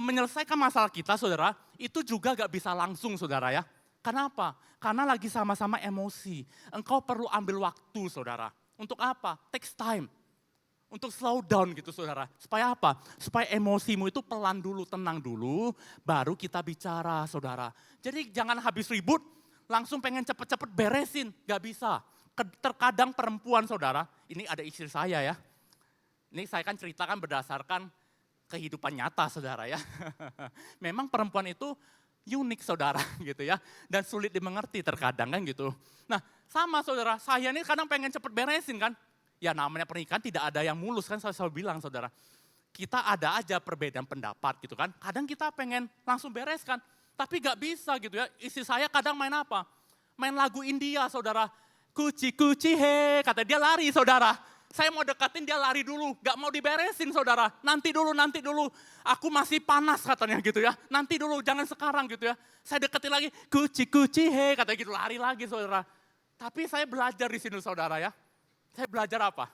menyelesaikan masalah kita saudara, itu juga gak bisa langsung saudara ya. Kenapa? Karena lagi sama-sama emosi. Engkau perlu ambil waktu saudara. Untuk apa? Takes time. Untuk slow down gitu saudara. Supaya apa? Supaya emosimu itu pelan dulu, tenang dulu. Baru kita bicara saudara. Jadi jangan habis ribut, langsung pengen cepet-cepet beresin. Gak bisa. Terkadang perempuan saudara, ini ada istri saya ya. Ini saya kan ceritakan berdasarkan kehidupan nyata saudara ya. Memang perempuan itu unik saudara gitu ya. Dan sulit dimengerti terkadang kan gitu. Nah sama saudara, saya ini kadang pengen cepet beresin kan. Ya namanya pernikahan tidak ada yang mulus kan saya selalu bilang saudara. Kita ada aja perbedaan pendapat gitu kan. Kadang kita pengen langsung bereskan. Tapi gak bisa gitu ya. Istri saya kadang main apa? Main lagu India saudara. Kuci kuci he, kata dia lari saudara. Saya mau deketin dia lari dulu, gak mau diberesin saudara. Nanti dulu, aku masih panas katanya gitu ya. Nanti dulu, jangan sekarang gitu ya. Saya deketin lagi, kuci he, katanya gitu lari lagi saudara. Tapi saya belajar di sini saudara ya. Saya belajar apa?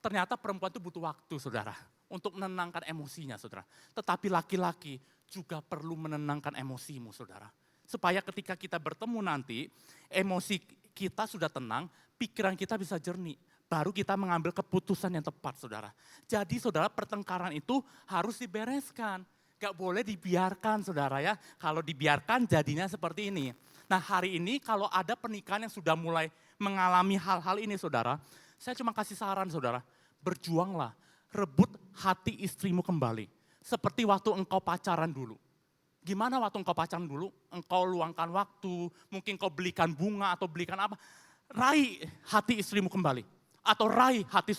Ternyata perempuan itu butuh waktu saudara. Untuk menenangkan emosinya saudara. Tetapi laki-laki juga perlu menenangkan emosimu saudara. Supaya ketika kita bertemu nanti, emosi kita sudah tenang, pikiran kita bisa jernih. Baru kita mengambil keputusan yang tepat saudara. Jadi saudara pertengkaran itu harus dibereskan. Gak boleh dibiarkan saudara ya. Kalau dibiarkan jadinya seperti ini. Nah hari ini kalau ada pernikahan yang sudah mulai mengalami hal-hal ini saudara. Saya cuma kasih saran saudara. Berjuanglah, rebut hati istrimu kembali. Seperti waktu engkau pacaran dulu. Gimana waktu engkau pacaran dulu? Engkau luangkan waktu, mungkin kau belikan bunga atau belikan apa. Raih hati istrimu kembali. Atau raih hati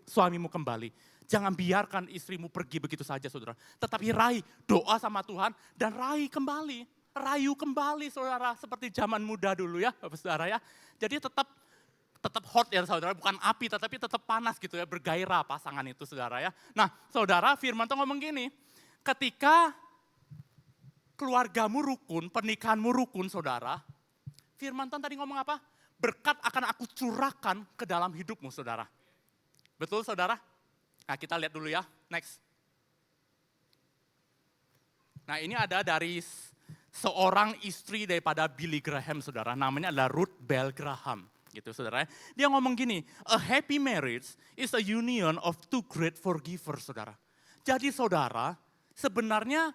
suamimu kembali. Jangan biarkan istrimu pergi begitu saja saudara. Tetapi raih, doa sama Tuhan dan raih kembali. Rayu kembali saudara, seperti zaman muda dulu ya saudara ya. Jadi tetap hot ya saudara, bukan api tetapi tetap panas gitu ya, bergairah pasangan itu saudara ya. Nah saudara Firman tuh ngomong gini, ketika keluargamu rukun, pernikahanmu rukun saudara, Firman Tuhan tadi ngomong apa? Berkat akan aku curahkan ke dalam hidupmu saudara. Betul saudara? Nah kita lihat dulu ya, next. Nah ini ada dari seorang istri daripada Billy Graham saudara, namanya adalah Ruth Bell Graham. Gitu saudara. Dia ngomong gini, a happy marriage is a union of two great forgivers saudara. Jadi saudara, sebenarnya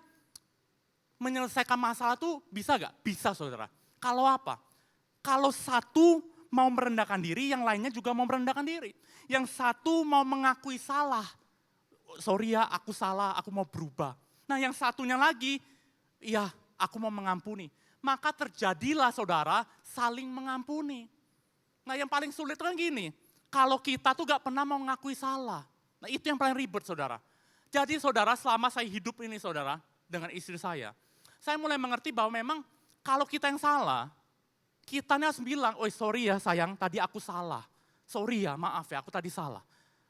menyelesaikan masalah tuh bisa gak? Bisa saudara. Kalau apa? Kalau satu mau merendahkan diri, yang lainnya juga mau merendahkan diri. Yang satu mau mengakui salah. Sorry ya, aku salah, aku mau berubah. Nah yang satunya lagi, ya aku mau mengampuni. Maka terjadilah saudara saling mengampuni. Nah yang paling sulit kan gini, kalau kita tuh gak pernah mau mengakui salah. Nah itu yang paling ribet saudara. Jadi saudara selama saya hidup ini saudara, dengan istri saya mulai mengerti bahwa memang kalau kita yang salah, kita harus bilang, oh sorry ya sayang, tadi aku salah. Sorry ya, maaf ya, aku tadi salah.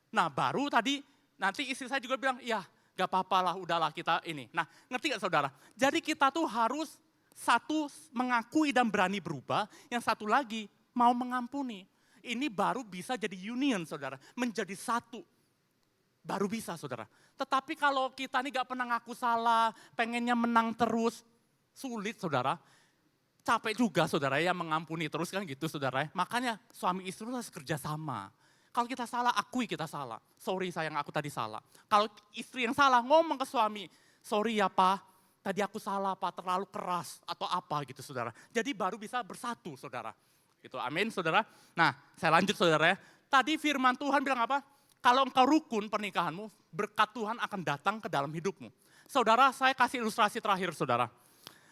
Nah baru tadi, nanti istri saya juga bilang, ya Gak apa-apa lah, udahlah kita ini. Nah, ngerti gak saudara? Jadi kita tuh harus satu mengakui dan berani berubah, yang satu lagi mau mengampuni. Ini baru bisa jadi union saudara, menjadi satu. Baru bisa saudara. Tetapi kalau kita nih gak pernah ngaku salah, pengennya menang terus, sulit saudara. Capek juga saudara ya mengampuni terus kan gitu saudara. Makanya suami istri harus kerja sama. Kalau kita salah, akui kita salah. Sorry sayang, aku tadi salah. Kalau istri yang salah, ngomong ke suami, sorry ya Pak, tadi aku salah Pak, terlalu keras atau apa gitu saudara. Jadi baru bisa bersatu saudara. Gitu, amin saudara. Nah, saya lanjut saudara ya. Tadi firman Tuhan bilang apa? Kalau engkau rukun pernikahanmu, berkat Tuhan akan datang ke dalam hidupmu. Saudara, saya kasih ilustrasi terakhir saudara.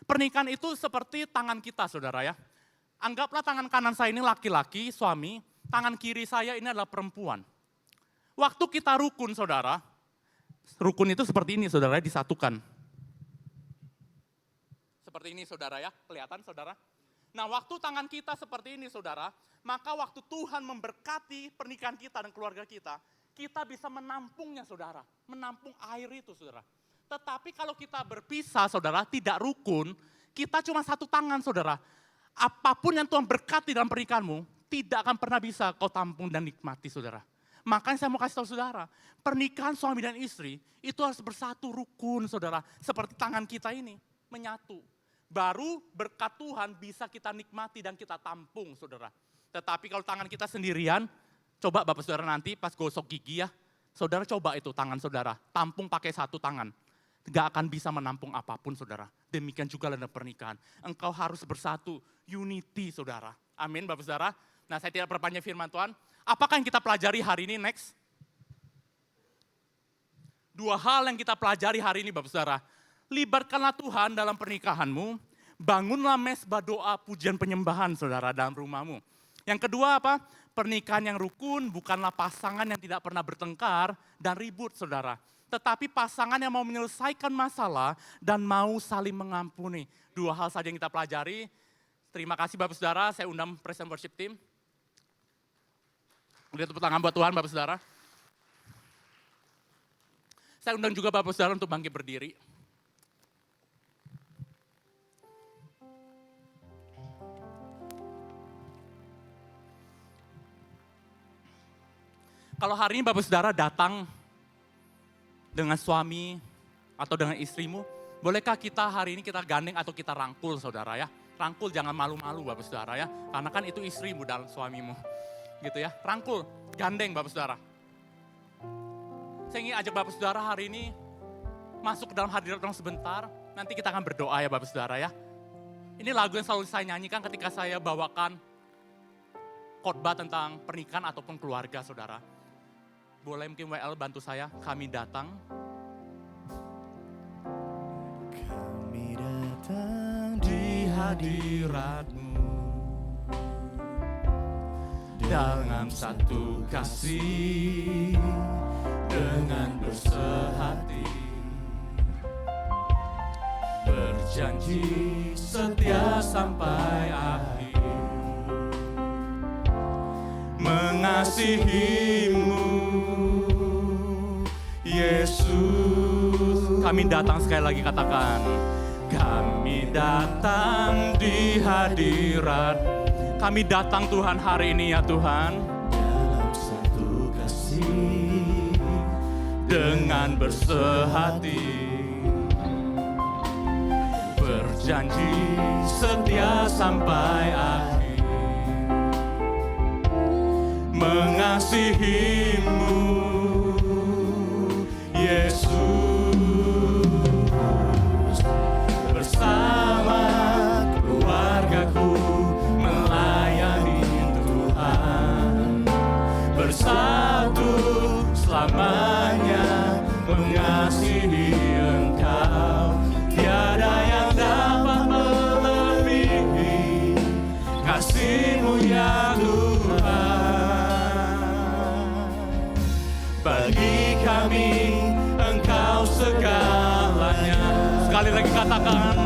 Pernikahan itu seperti tangan kita saudara ya. Anggaplah tangan kanan saya ini laki-laki, suami, tangan kiri saya ini adalah perempuan. Waktu kita rukun saudara, rukun itu seperti ini saudara, disatukan. Seperti ini saudara ya, kelihatan saudara. Nah waktu tangan kita seperti ini saudara, maka waktu Tuhan memberkati pernikahan kita dan keluarga kita bisa menampungnya saudara, menampung air itu saudara. Tetapi kalau kita berpisah saudara, tidak rukun, kita cuma satu tangan saudara. Apapun yang Tuhan berkati dalam pernikahanmu, tidak akan pernah bisa kau tampung dan nikmati saudara. Makanya saya mau kasih tahu saudara, pernikahan suami dan istri itu harus bersatu rukun saudara. Seperti tangan kita ini, menyatu. Baru berkat Tuhan bisa kita nikmati dan kita tampung saudara. Tetapi kalau tangan kita sendirian, coba Bapak Saudara nanti pas gosok gigi ya, saudara coba itu tangan saudara, tampung pakai satu tangan. Gak akan bisa menampung apapun saudara. Demikian juga dalam pernikahan. Engkau harus bersatu, unity saudara. Amin Bapak Saudara. Nah saya tidak perpanjang firman Tuhan. Apakah yang kita pelajari hari ini next? Dua hal yang kita pelajari hari ini Bapak Saudara. Libatkanlah Tuhan dalam pernikahanmu. Bangunlah mesbah doa pujian penyembahan saudara dalam rumahmu. Yang kedua apa? Pernikahan yang rukun bukanlah pasangan yang tidak pernah bertengkar dan ribut saudara. Tetapi pasangan yang mau menyelesaikan masalah dan mau saling mengampuni. Dua hal saja yang kita pelajari. Terima kasih Bapak Saudara, saya undang Praise and Worship Team. Udah tepuk tangan buat Tuhan Bapak Saudara. Saya undang juga Bapak Saudara untuk bangkit berdiri. Kalau hari ini Bapak Saudara datang dengan suami atau dengan istrimu, bolehkah kita hari ini kita gandeng atau kita rangkul saudara ya. Rangkul jangan malu-malu Bapak Saudara ya, karena kan itu istrimu dan suamimu. Gitu ya, rangkul, gandeng Bapak Saudara. Saya ingin ajak Bapak Saudara hari ini masuk ke dalam hadirat Tuhan sebentar, nanti kita akan berdoa ya Bapak Saudara ya. Ini lagu yang selalu saya nyanyikan ketika saya bawakan khotbah tentang pernikahan ataupun keluarga saudara. Boleh mungkin WL bantu saya, kami datang. Kami datang di hadirat-Mu dengan satu kasih, dengan bersehati, berjanji setia sampai akhir, mengasihi-Mu Yesus. Kami datang sekali lagi katakan, kami datang di hadirat. Kami datang Tuhan hari ini ya Tuhan. Dalam satu kasih, dengan bersehati, berjanji setia sampai akhir, mengasihi-Mu Yesus. Bersama keluargaku melayani Tuhan, bersatu selamanya mengasihi Engkau. Tiada yang dapat melebihi kasih-Mu ya Tuhan. Bagi kami Engkau segalanya. Sekali lagi katakan,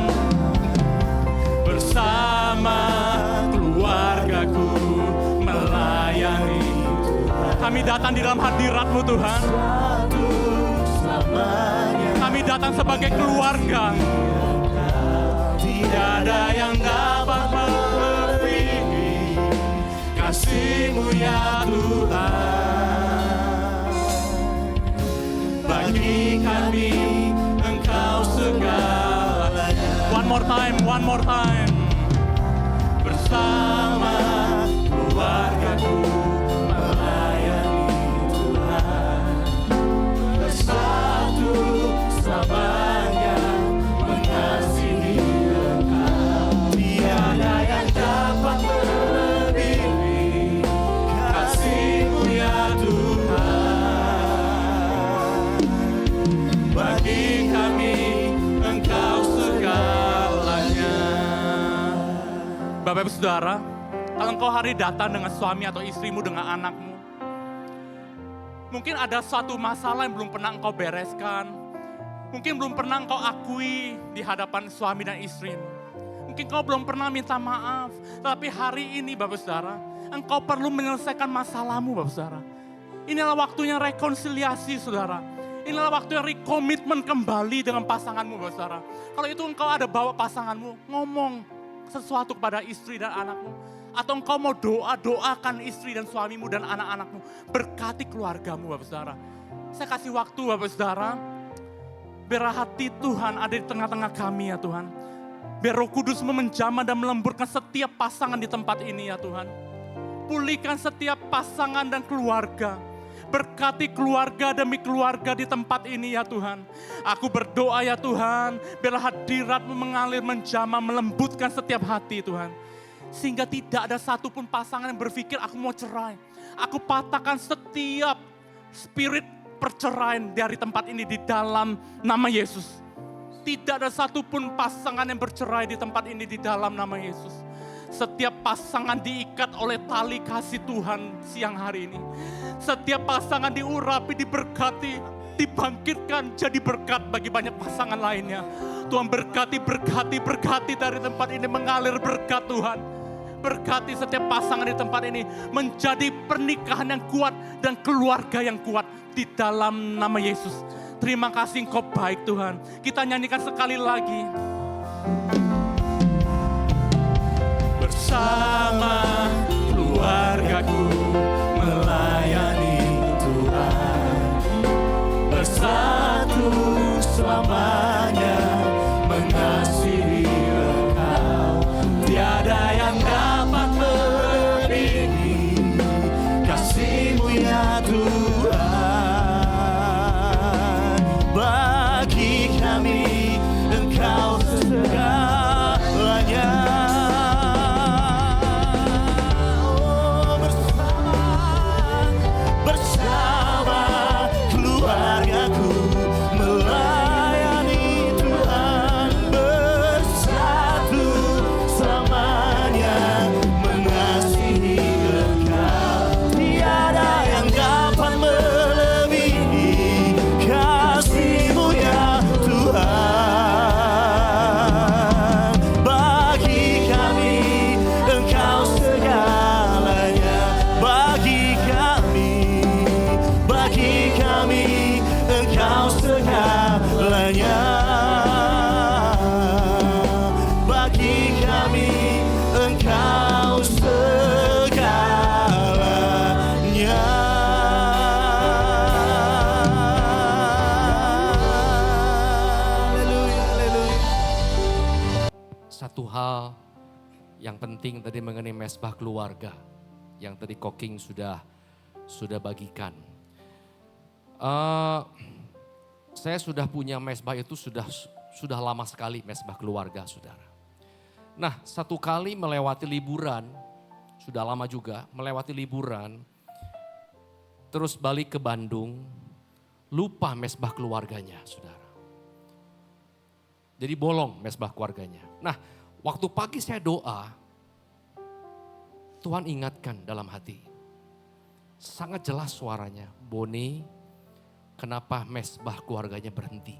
bersama keluargaku melayani Tuhan. Kami datang di dalam hadirat-Mu Tuhan. Bersatu selamanya kami datang sebagai keluarga. Tiada yang dapat melebihi kasih-Mu ya Tuhan. Bagi kami Engkau segalanya. One more time. Bersama keluargaku melayani Tuhan. Bersatu selamanya mengasihi Engkau. Tiada yang dapat melebihi kasih-Mu ya Tuhan. Bagi kami Engkau segalanya. Bapak Ibu Saudara, kalau engkau hari datang dengan suami atau istrimu, dengan anakmu, mungkin ada suatu masalah yang belum pernah engkau bereskan. Mungkin belum pernah engkau akui di hadapan suami dan istrimu. Mungkin engkau belum pernah minta maaf. Tapi hari ini Bapak Saudara, engkau perlu menyelesaikan masalahmu Bapak Saudara. Inilah waktunya rekonsiliasi Saudara. Inilah waktunya rekomitmen kembali dengan pasanganmu Bapak Saudara. Kalau itu engkau ada bawa pasanganmu, ngomong sesuatu kepada istri dan anakmu. Atau engkau mau doakan istri dan suamimu dan anak-anakmu. Berkati keluargamu Bapak Saudara. Saya kasih waktu Bapak Saudara. Biar hati Tuhan ada di tengah-tengah kami ya Tuhan. Biar Roh Kudus menjamah dan melemburkan setiap pasangan di tempat ini ya Tuhan. Pulihkan setiap pasangan dan keluarga. Berkati keluarga demi keluarga di tempat ini ya Tuhan. Aku berdoa ya Tuhan, biarlah hadirat-Mu mengalir, menjamah, melembutkan setiap hati Tuhan. Sehingga tidak ada satupun pasangan yang berpikir aku mau cerai. Aku patahkan setiap spirit perceraian dari tempat ini di dalam nama Yesus. Tidak ada satupun pasangan yang bercerai di tempat ini di dalam nama Yesus. Setiap pasangan diikat oleh tali kasih Tuhan siang hari ini. Setiap pasangan diurapi, diberkati, dibangkitkan jadi berkat bagi banyak pasangan lainnya. Tuhan berkati dari tempat ini, mengalir berkat Tuhan. Berkati setiap pasangan di tempat ini menjadi pernikahan yang kuat dan keluarga yang kuat di dalam nama Yesus. Terima kasih Engkau baik Tuhan. Kita nyanyikan sekali lagi. Bersama keluargaku melayani Tuhan. Bersatu selamanya mengasihi Engkau. Tiada yang dapat melebihi kasih-Mu ya Tuhan. Bagi kami Engkau segalanya. Yang penting tadi mengenai mesbah keluarga yang tadi Koking sudah bagikan. Saya sudah punya mesbah itu sudah lama sekali, mesbah keluarga saudara. Nah, satu kali melewati liburan, sudah lama juga melewati liburan, terus balik ke Bandung, lupa mesbah keluarganya saudara. Jadi bolong mesbah keluarganya. Nah, waktu pagi saya doa, Tuhan ingatkan dalam hati. Sangat jelas suaranya, Boni, kenapa mesbah keluarganya berhenti?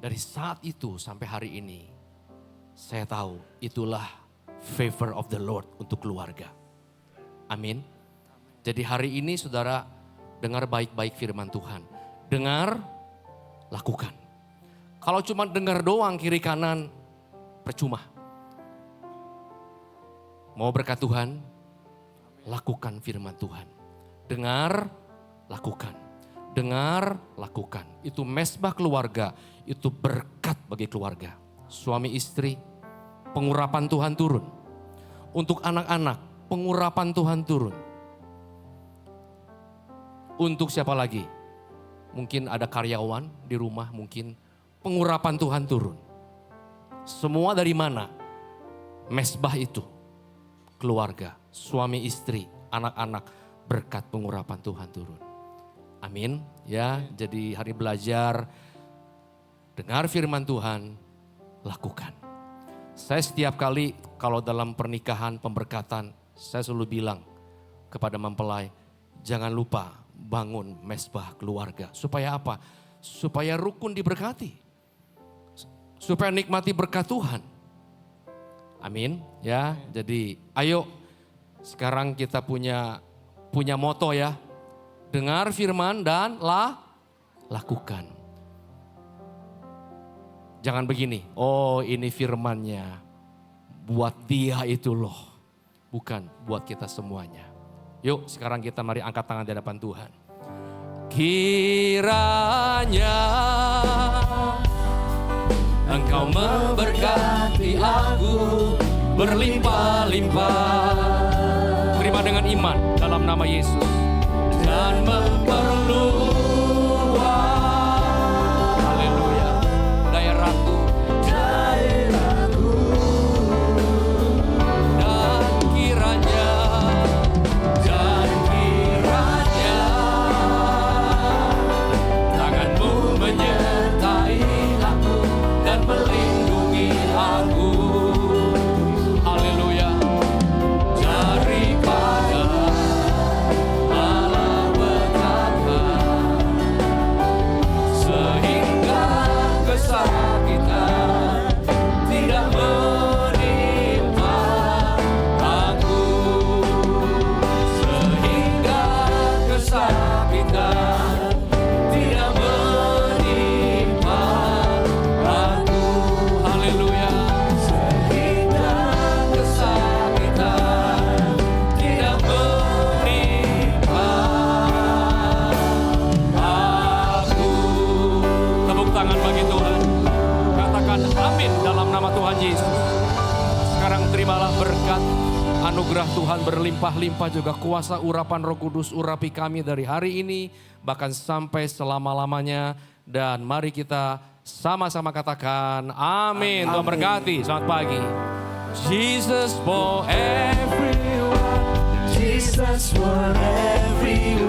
Dari saat itu sampai hari ini, saya tahu itulah favor of the Lord untuk keluarga. Amin. Jadi hari ini saudara dengar baik-baik firman Tuhan. Dengar, lakukan. Kalau cuma dengar doang kiri kanan, percuma. Mau berkat Tuhan, lakukan firman Tuhan. Dengar, lakukan. Dengar, lakukan. Itu mesbah keluarga, itu berkat bagi keluarga. Suami istri, pengurapan Tuhan turun. Untuk anak-anak, pengurapan Tuhan turun. Untuk siapa lagi? Mungkin ada karyawan di rumah, mungkin pengurapan Tuhan turun. Semua dari mana? Mesbah itu. Keluarga, suami istri, anak-anak, berkat pengurapan Tuhan turun. Amin. Ya, jadi hari belajar, dengar firman Tuhan, lakukan. Saya setiap kali kalau dalam pernikahan, pemberkatan, saya selalu bilang kepada mempelai, jangan lupa bangun mesbah keluarga. Supaya apa? Supaya rukun diberkati. Supaya nikmati berkat Tuhan. Amin. Ya, jadi ayo sekarang kita punya moto ya. Dengar firman dan lakukan. Jangan begini, oh ini firmannya buat dia itu loh. Bukan buat kita semuanya. Yuk sekarang kita mari angkat tangan di hadapan Tuhan. Kiranya Engkau memberkati aku berlimpah-limpah. Terima dengan iman dalam nama Yesus. Dan memperluas, haleluya, daerahku. Dan kiranya tanganmu menyertai aku dan melindungi aku. Haleluya. Daripada malapetaka sehingga kesakitan tidak menimpa aku. Sehingga kesakitan tidak menimpa aku. Haleluya. Sehingga kesakitan tidak menimpa aku. Tepuk tangan bagi Tuhan. Katakan amin dalam nama Tuhan Yesus. Sekarang terimalah berkat anugerah Tuhan berlimpah-limpah, juga kuasa urapan Roh Kudus urapi kami dari hari ini bahkan sampai selama-lamanya. Dan mari kita sama-sama katakan amin. Tuhan berkati. Selamat pagi. Jesus for everyone. Jesus for everyone.